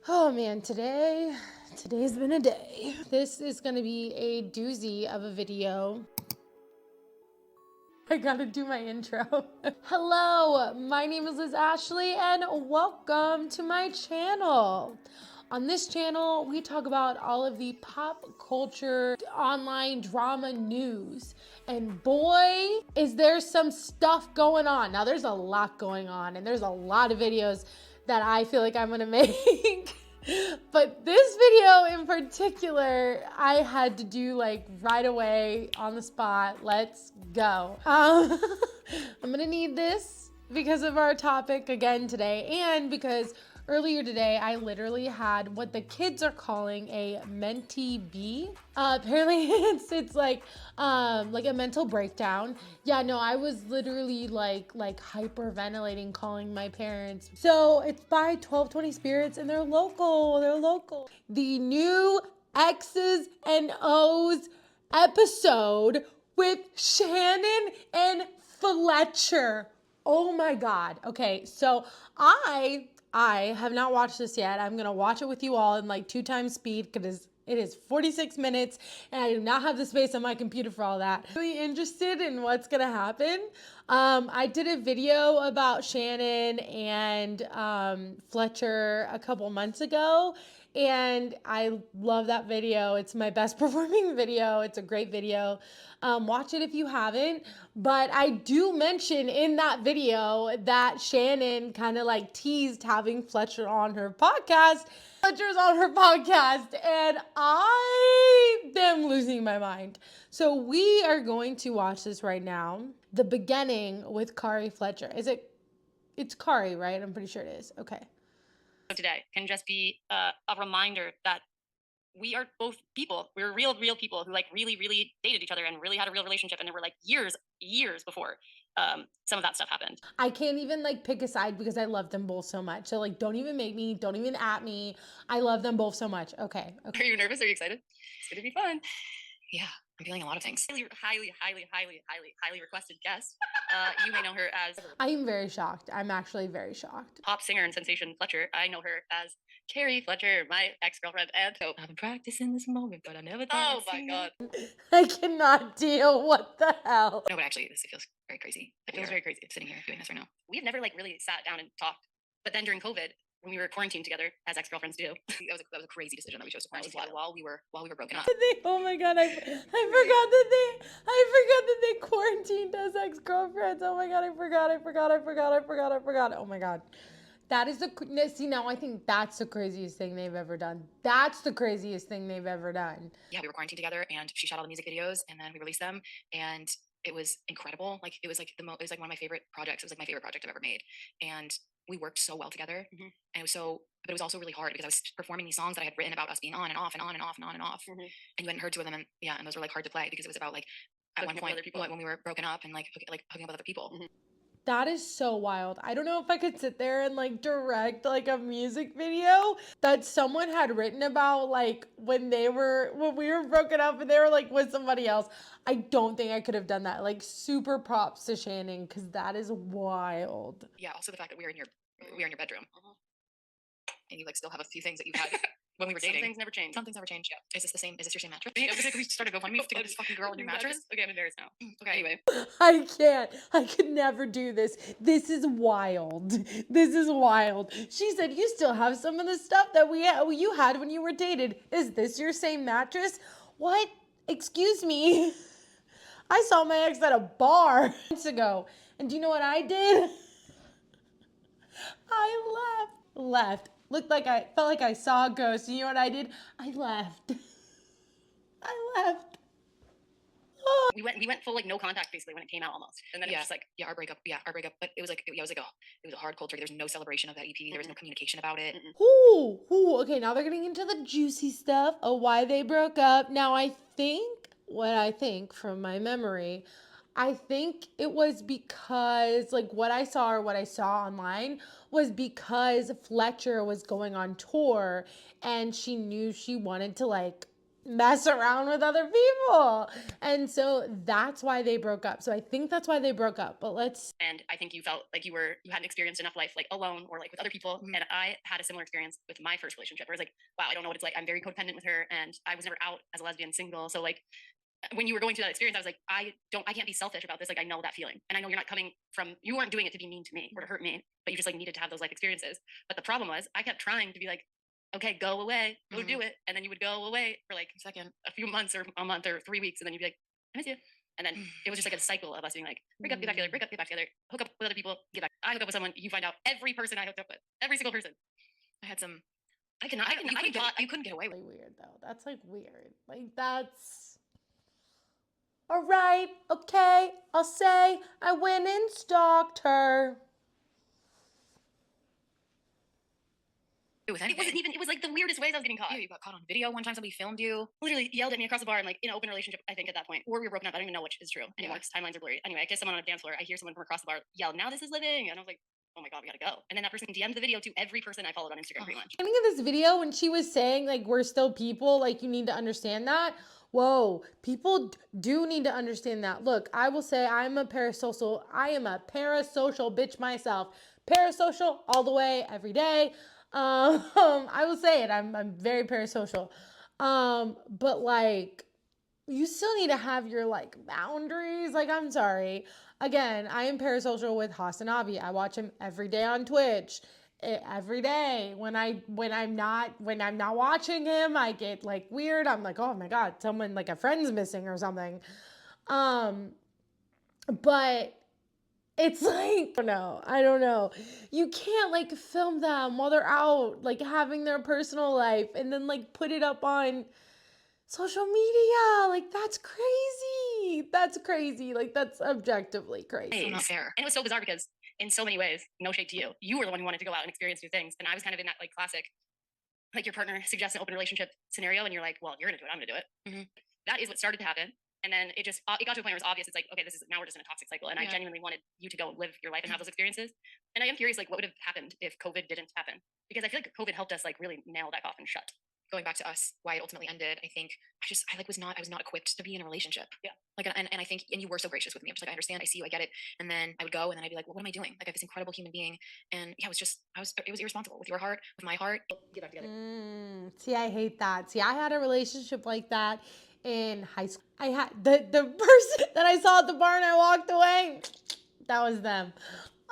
Oh man, today's been a day. This is gonna be a doozy of a video. I gotta do my intro. Hello, my name is Liz Ashley and welcome to my channel. On this channel, we talk about all of the pop culture, online drama news. And boy, is there some stuff going on. Now there's a lot going on and there's a lot of videos that I feel like I'm gonna make. But this video in particular, I had to do like right away on the spot. Let's go. I'm gonna need this because of our topic again today, and because earlier today I literally had what the kids are calling a mentee B. Apparently it's like a mental breakdown. Yeah, no, I was literally like hyperventilating, calling my parents. So it's by 1220 Spirits and they're local. The new X's and O's episode with Shannon and Fletcher. Oh my God. Okay, so I have not watched this yet. I'm gonna watch it with you all in like 2x speed because it is 46 minutes and I do not have the space on my computer for all that. Really interested in what's gonna happen. I did a video about Shannon and Fletcher a couple months ago, and I love that video. It's my best performing video. It's a great video. Watch it if you haven't. But I do mention in that video that Shannon kind of like teased having Fletcher on her podcast. Fletcher's on her podcast, and I am losing my mind. So we are going to watch this right now. The beginning with Kari Fletcher. It's Kari, right? I'm pretty sure it is. Okay. Today can just be a reminder that we are both people. We're real people who like really dated each other and really had a real relationship, and there were like years before some of that stuff happened. I can't even like pick a side because I love them both so much. So like, don't even at me. I love them both so much. Okay. Are you nervous? Are you excited? It's gonna be fun. Yeah, I'm feeling a lot of things. Highly requested guest. You may know her as I am very shocked. I'm actually very shocked. pop singer and sensation Fletcher. I know her as Carrie Fletcher, my ex-girlfriend, and so I've been practicing this moment, but I never thought. Oh my God. I cannot deal. What the hell? No, but actually, it feels very crazy. It feels very crazy sitting here doing this right now. We've never like really sat down and talked. But then during COVID, when we were quarantined together, as ex-girlfriends do, that was a crazy decision that we chose to quarantine together while we were broken up. Oh my God, I forgot that they quarantined as ex-girlfriends. Oh my God, I forgot. Oh my God. That is see, now I think that's the craziest thing they've ever done. Yeah, we were quarantined together, and she shot all the music videos, and then we released them, and it was incredible. Like it was like it was like one of my favorite projects. It was like my favorite project I've ever made, and we worked so well together. And it was but it was also really hard because I was performing these songs that I had written about us being on and off and on and off and on and off. And you hadn't heard two of them, and yeah, and those were like hard to play because it was about like at one point when we were broken up and like hooking up with other people. That is so wild. I don't know if I could sit there and like direct like a music video that someone had written about like when we were broken up and they were like with somebody else. I don't think I could have done that. Like super props to Shannon because that is wild. Yeah, also the fact that we were in your bedroom. And you like still have a few things that you had when we were dating. Some things never change. Some things never change. Yeah. Is this your same mattress? We started GoFundMe to get this fucking girl a new mattress. Okay, I'm embarrassed now. Okay, anyway. I can't. I could never do this. This is wild. She said you still have some of the stuff that you had when you were dated. Is this your same mattress? What? Excuse me. I saw my ex at a bar months ago. And do you know what I did? I left. Felt like I saw a ghost. You know what I did? I left. We went full like no contact basically when it came out almost, and then it was just like our breakup. But it was like it was a hard cold turkey. There's no celebration of that EP. There was no communication about it. Ooh. Okay, now they're getting into the juicy stuff of why they broke up. Now what I think from my memory, I think it was because like what I saw online was because Fletcher was going on tour and she knew she wanted to like mess around with other people. And so that's why they broke up. So I think that's why they broke up. But and I think you felt like you hadn't experienced enough life like alone or like with other people. And I had a similar experience with my first relationship where it's like, wow, I don't know what it's like. I'm very codependent with her, and I was never out as a lesbian, single. So like when you were going through that experience, I was like, I can't be selfish about this. Like I know that feeling, and I know you weren't doing it to be mean to me or to hurt me, but you just like needed to have those life experiences. But the problem was I kept trying to be like, okay, go away, go do it. And then you would go away for like a few months or a month or 3 weeks. And then you'd be like, I miss you. And then it was just like a cycle of us being like, break up, get back together, break up, get back together, hook up with other people, get back. I hook up with someone, you find out every person I hooked up with, every single person. I had some, I cannot, you couldn't get away with. weird though. That's like weird. Like that's all right. Okay. I'll say I went and stalked her. It wasn't even, it was like the weirdest ways I was getting caught. Yeah, you got caught on video one time, somebody filmed you. Literally yelled at me across the bar and like in an open relationship, I think at that point. Or we were broken up. I don't even know which is true anymore because timelines are blurry. Anyway, I kissed someone on a dance floor. I hear someone from across the bar yell, "Now this is living." And I was like, oh my God, we gotta go. And then that person DM'd the video to every person I followed on Instagram pretty much. Beginning of this video, when she was saying like we're still people, like you need to understand that. Whoa, people do need to understand that. Look, I will say I am a parasocial bitch myself. Parasocial all the way, every day. I will say it. I'm very parasocial. But like you still need to have your like boundaries. Like, I'm sorry. Again, I am parasocial with Hasanabi. I watch him every day on Twitch. Every day. When I'm not watching him, I get like weird. I'm like, oh my God, someone like a friend's missing or something. But it's like, I don't know. You can't like film them while they're out, like having their personal life and then like put it up on social media. Like that's crazy. That's crazy. Like that's objectively crazy. So not fair. And it was so bizarre because in so many ways, no shade to you, you were the one who wanted to go out and experience new things. And I was kind of in that like classic, like your partner suggests an open relationship scenario and you're like, well, you're gonna do it, I'm gonna do it. That is what started to happen. And then it got to a point where it was obvious. It's like, okay, now we're just in a toxic cycle. And I genuinely wanted you to go live your life and have those experiences. And I am curious, like, what would have happened if COVID didn't happen? Because I feel like COVID helped us like really nail that coffin shut. Going back to us, why it ultimately ended, I think I was not equipped to be in a relationship. Yeah. Like, and I think, and you were so gracious with me. I'm just like, I understand, I see you, I get it. And then I would go and then I'd be like, well, what am I doing? Like I have this incredible human being. And yeah, it was irresponsible with your heart, with my heart. Get back together. See, I hate that. See, I had a relationship like that in high school. I had the person that I saw at the bar and I walked away. That was them.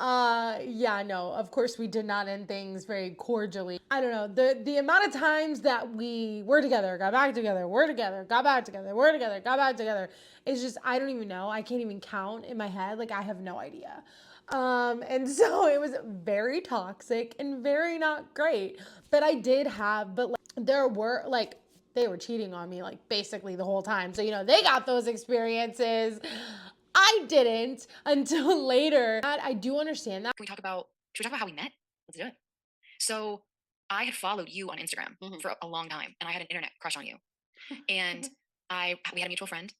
Yeah, no, of course we did not end things very cordially. I don't know, the amount of times that we were together, got back together, were together, got back together, were together, got back together, it's just, I don't even know. I can't even count in my head. Like I have no idea. And so it was very toxic and very not great. But like, there were like, they were cheating on me like basically the whole time. So, they got those experiences. I didn't until later. I do understand that. Should we talk about how we met? Let's do it. So I had followed you on Instagram for a long time and I had an internet crush on you. And we had a mutual friend,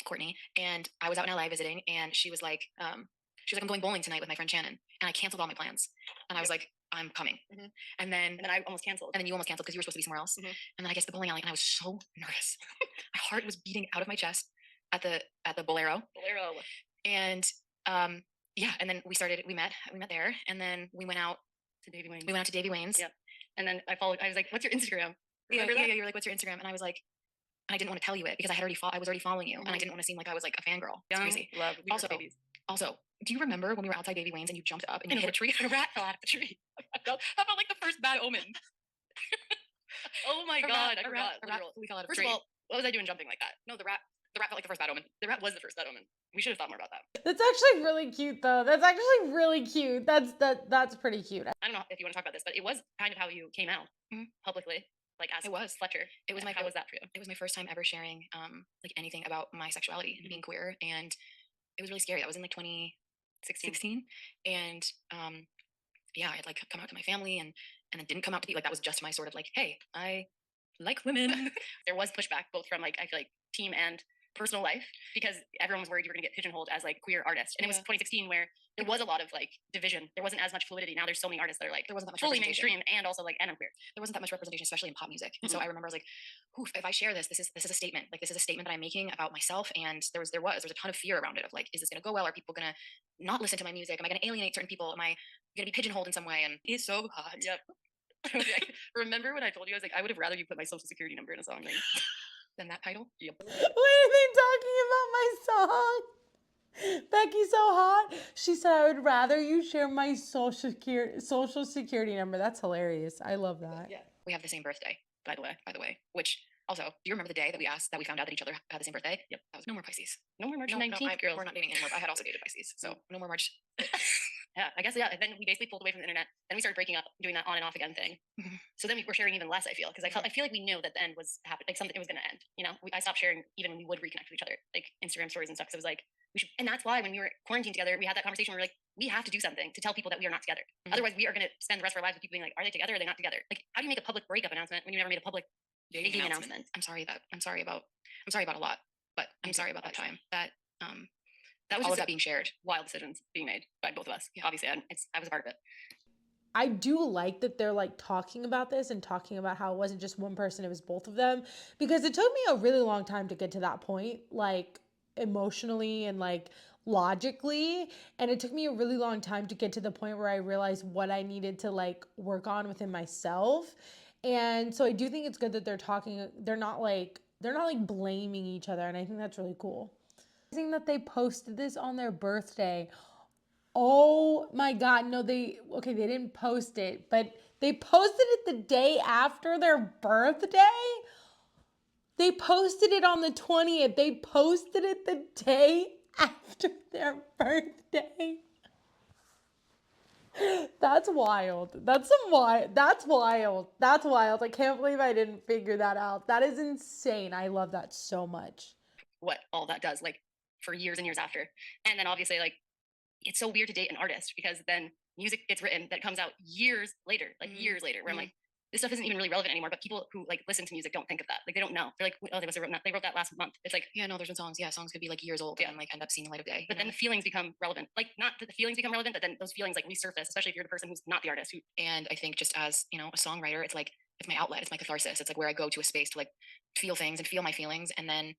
Courtney, and I was out in LA visiting and she was like, I'm going bowling tonight with my friend Shannon. And I canceled all my plans. And I was like, I'm coming. And then I almost canceled. And then you almost canceled because you were supposed to be somewhere else. And then I guess the bowling alley and I was so nervous. My heart was beating out of my chest at the Bolero. And yeah, and then we met there, and then we went out to Davy Wayne's. Yeah. And then I was like, what's your Instagram? Yeah, you were like, what's your Instagram? And I was like, and I didn't want to tell you it because I was already following you and I didn't want to seem like I was like a fangirl. It's crazy. Also, do you remember when we were outside Davy Wayne's and you jumped up and you hit a tree and a rat fell out of the tree? That felt like the first bad omen. Oh my God, I forgot. We fell out of a tree. First of all, what was I doing jumping like that? No, the rat felt like the first bad omen. The rat was the first bad omen. We should have thought more about that. That's actually really cute though. That's actually really cute. That's pretty cute. I don't know if you want to talk about this, but it was kind of how you came out publicly. Like as it was Fletcher. How was that for you? It was my first time ever sharing like anything about my sexuality and being queer, and it was really scary. That was in like 2016, and yeah, I had like come out to my family and then didn't come out to be like, that was just my sort of like, hey, I like women. There was pushback both from like, I feel like team and personal life because everyone was worried you were going to get pigeonholed as like queer artist. And it was 2016 where there was a lot of like division. There wasn't as much fluidity. Now there's so many artists that are like there wasn't that much fully mainstream and also like and queer. There wasn't that much representation, especially in pop music. And so I remember I was like, oof, if I share this is a statement. Like this is a statement that I'm making about myself. And there was a ton of fear around it of like, is this going to go well? Are people going to not listen to my music? Am I going to alienate certain people? Am I going to be pigeonholed in some way? And it's so hot. Yep. Remember when I told you I was like, I would have rather you put my social security number in a song than that title. Yep. Wait, are they talking about my song? Becky's so hot. She said, I would rather you share my social security number. That's hilarious. I love that. Yeah. We have the same birthday, by the way, which also, do you remember the day that we found out that each other had the same birthday? Yep. That was no more Pisces. No more March 19th, girls. We're not dating anymore. I had also dated Pisces. So no more March. Yeah, I guess, yeah. And then we basically pulled away from the internet. Then we started breaking up, doing that on and off again thing. So then we were sharing even less, I feel, because I feel like we knew that the end was happening, like something, it was going to end. You know, I stopped sharing even when we would reconnect with each other, like Instagram stories and stuff. Because it was like, we should, and that's why when we were quarantined together, we had that conversation where we were like, we have to do something to tell people that we are not together. Otherwise, we are going to spend the rest of our lives with people being like, are they together? Are they not together? Like, how do you make a public breakup announcement when you never made a public dating announcement? I'm sorry about a lot, but I'm sorry about that time. That was all just of that being shared. Wild decisions being made by both of us. Yeah. Obviously, I was a part of it. I do like that they're like talking about this and talking about how it wasn't just one person, it was both of them. Because it took me a really long time to get to that point, like emotionally and like logically. And it took me a really long time to get to the point where I realized what I needed to like work on within myself. And so I do think it's good that they're not like blaming each other. And I think that's really cool. I think that they posted this on their birthday. Oh my God. No, they didn't post it, but they posted it the day after their birthday. They posted it on the 20th. They posted it the day after their birthday. That's wild. That's wild. That's wild. I can't believe I didn't figure that out. That is insane. I love that so much. What all that does, like for years and years after. And then obviously like, it's so weird to date an artist because then music gets written that comes out years later, where I'm like, this stuff isn't even really relevant anymore. But people who like listen to music don't think of that. Like they don't know. They're like, oh, they wrote that last month. It's like, yeah, no, there's been songs. Yeah, songs could be like years old and like end up seeing the light of day. But then the feelings become relevant. Like not that the feelings become relevant, but then those feelings like resurface, especially if you're the person who's not the artist. And I think just as, you know, a songwriter, it's like, it's my outlet. It's my catharsis. It's like where I go to a space to like feel things and feel my feelings. And then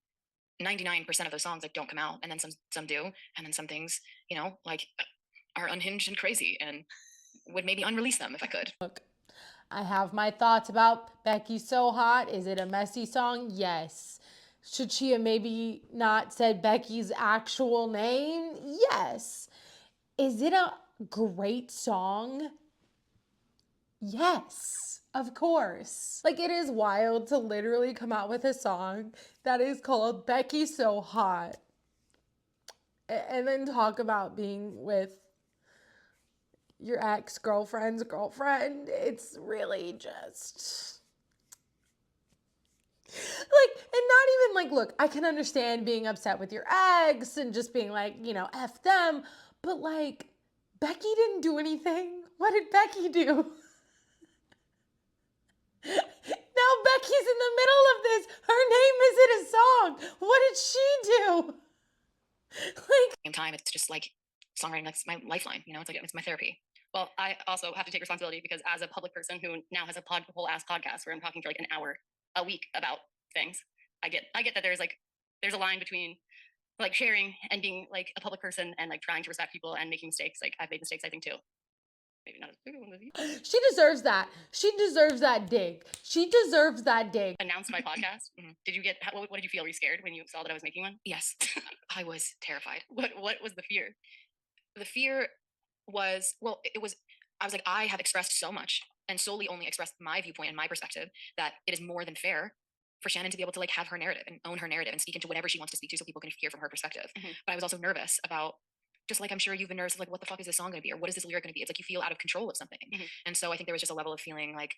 99% of those songs like don't come out. And then some do. And then some things, you know, like are unhinged and crazy and would maybe unrelease them if I could. Look, I have my thoughts about Becky's So Hot. Is it a messy song? Yes. Should she have maybe not said Becky's actual name? Yes. Is it a great song? Yes, of course. Like it is wild to literally come out with a song that is called Becky's So Hot and then talk about being with your ex-girlfriend's girlfriend. It's really just like, and not even like, look, I can understand being upset with your ex and just being like, you know, F them, but like Becky didn't do anything. What did Becky do? Now Becky's in the middle of this. Her name is in a song. What did she do? Like, same time, it's just like songwriting, that's my lifeline, you know, it's like, it's my therapy. Well, I also have to take responsibility because as a public person who now has a whole ass podcast where I'm talking for like an hour a week about things, I get that there's a line between like sharing and being like a public person and like trying to respect people and making mistakes. Like I've made mistakes, I think too. Maybe not as big a one as you. She deserves that. She deserves that dig. She deserves that dig. Announced my podcast. Did you get, what did you feel? Were you scared when you saw that I was making one? Yes. I was terrified. What was the fear? The fear was, well, I was like, I have expressed so much and solely only expressed my viewpoint and my perspective that it is more than fair for Shannon to be able to like have her narrative and own her narrative and speak into whatever she wants to speak to so people can hear from her perspective. But I was also nervous about, just like I'm sure you've been nervous, like what the fuck is this song going to be? Or what is this lyric going to be? It's like you feel out of control of something. And so I think there was just a level of feeling like,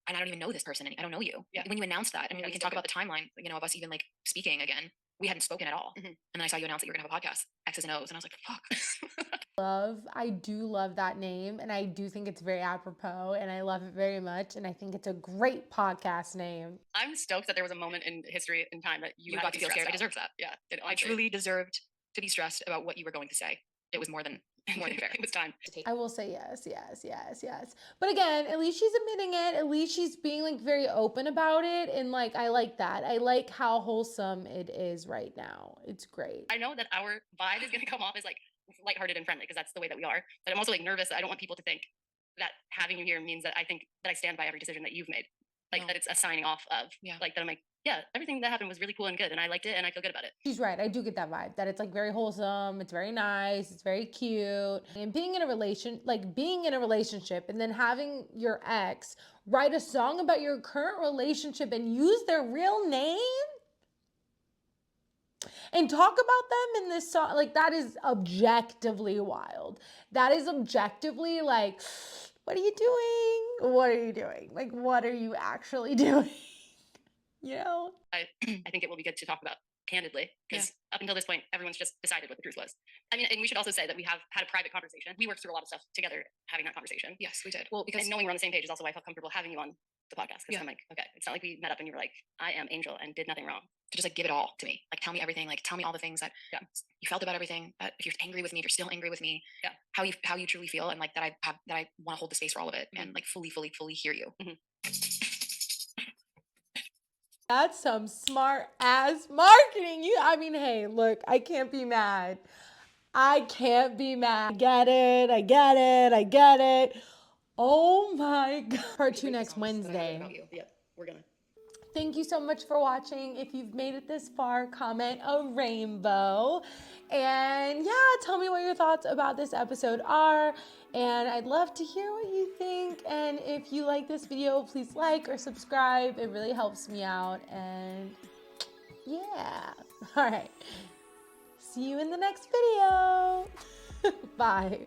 and I don't even know this person. I don't know you. Yeah. When you announced that, I mean, we can talk about the timeline, you know, of us even like speaking again. We hadn't spoken at all. And then I saw you announce that you were going to have a podcast, X's and O's. And I was like, fuck. I do love that name, and I do think it's very apropos, and I love it very much, and I think it's a great podcast name. I'm stoked that there was a moment in history and time that you got to feel scared. I deserve that. Yeah, I truly deserved to be stressed about what you were going to say. It was more than fair. It was time. I will say yes. But again, at least she's admitting it. At least she's being like very open about it. And like, I like that. I like how wholesome it is right now. It's great. I know that our vibe is going to come off as like lighthearted and friendly because that's the way that we are. But I'm also like nervous. I don't want people to think that having you here means that I think that I stand by every decision that you've made. Like that it's a signing off of like that I'm like, yeah, everything that happened was really cool and good and I liked it and I feel good about it. She's right. I do get that vibe that it's like very wholesome, it's very nice, it's very cute. And being in a relationship and then having your ex write a song about your current relationship and use their real name and talk about them in this song, like that is objectively wild. That is objectively like, what are you doing? What are you doing? Like, what are you actually doing? You know? I think it will be good to talk about candidly because up until this point, everyone's just decided what the truth was. I mean, and we should also say that we have had a private conversation. We worked through a lot of stuff together having that conversation. Yes, we did. Well, because knowing we're on the same page is also why I felt comfortable having you on the podcast because I'm like, okay, it's not like we met up and you were like, I am Angel and did nothing wrong. To just like give it all to me, like tell me everything, like tell me all the things that you felt about everything. That if you're angry with me, if you're still angry with me, how you truly feel, and like that I want to hold the space for all of it and like fully hear you. That's some smart ass marketing. I mean, hey, look, I can't be mad. I get it. Oh my God. Part 2 next Wednesday. Yeah, we're gonna. Thank you so much for watching. If you've made it this far, comment a rainbow. And yeah, tell me what your thoughts about this episode are. And I'd love to hear what you think. And if you like this video, please like or subscribe. It really helps me out. And yeah. All right. See you in the next video. Bye.